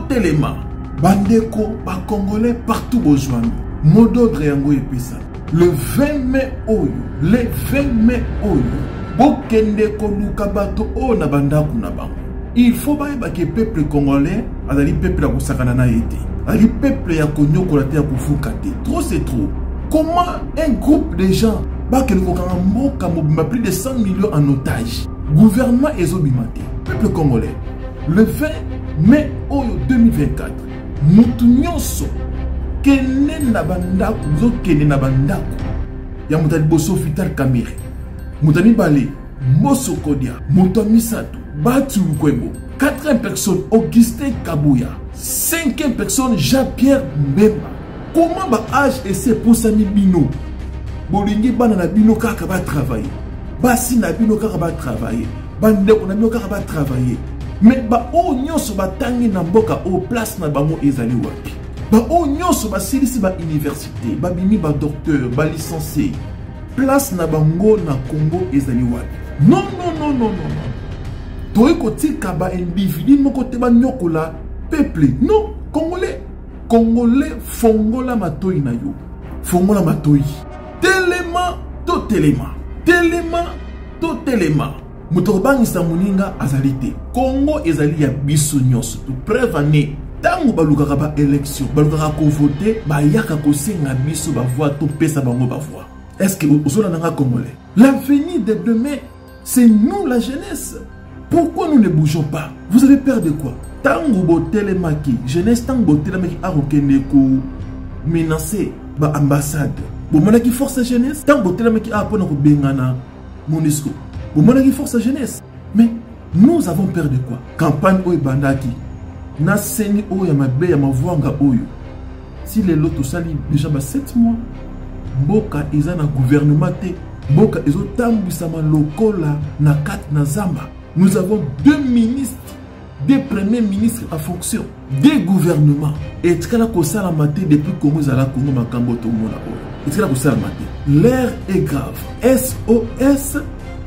Téléma. Bandeko, ba Congolais partout besoin. Mododre yango epesa. Le 20 mai oyo, bokende koluka bato o na bandaku na bango. Il faut que le peuple congolais, le peuple ya kosakana na été. Le peuple ya konyokola te ya kofuka te. Trop c'est trop. Comment un groupe de gens plus de 100 millions en otage. Gouvernement ezobimate. Peuple congolais. Le 20 mai 2024. Mutu nyonso kene na bandaku, zo kene na bandaku. Ya mutali boso fitar kamere. Mutani bale, moso kodia, mutami sato, batu kwebo. 4e personne Augustin Kabouya. 5e personne Jean-Pierre Mbemba. Comment ba âge et c'est pour Sami Bino? Bolingi bana na bino kaka ba travailler. Basi na bino kaka ba travailler. Bande on a bino kaka ba travailler. Mais ba o nyonso ba tangi na mboka o place na bango ezali wapi. Ba o nyonso ba silisi ba université, ba bimi ba docteur, ba licencié. Place na bango na Congo ezali wapi. Non. Toi kotika ba individu moko te ba nyokola peuple. Non, Congolais fongola matoi na yo. Fongola matoi. Téléma. Mutobangisa muninga azalite. Congo ezali ya biso nyonso. Preuve année. Tango balukaka ba élection, balukaka ko voter, ba yaka ko senga biso ba voix to pesa bango ba voix. Est-ce que vous êtes Congolais? L'avenir de demain, c'est nous la jeunesse. Pourquoi nous ne bougeons pas? Vous avez peur de quoi? Tango botelemaki, jeunesse tango botelemaki a okende ko menacer ba ambassade. Bon mona qui force la jeunesse, tango botelemaki a pona ko bengana MONUSCO. Bon mona qui force la jeunesse. Mais nous avons peur de quoi? Campagne oyo bandaki. Na seni oyo mabe ya mavwanga oyo. Si les lots sali déjà 7 mois. Mboka eza na gouvernement te. Mboka ezo tambisama lokola na kat na zamba. Nous avons 2 ministres, 2 premiers ministres en fonction, 2 gouvernements. Et tkala ko sala maté depuis Congo zala Congo makambo to mona oyo. Et tkala ko sala maté. L'air est grave. SOS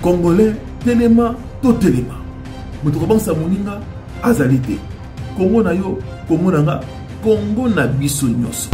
Congolais Téléma. Moto ko bansa moninga azalité. Congo na yo, Congo na nga, Congo na biso nyonso.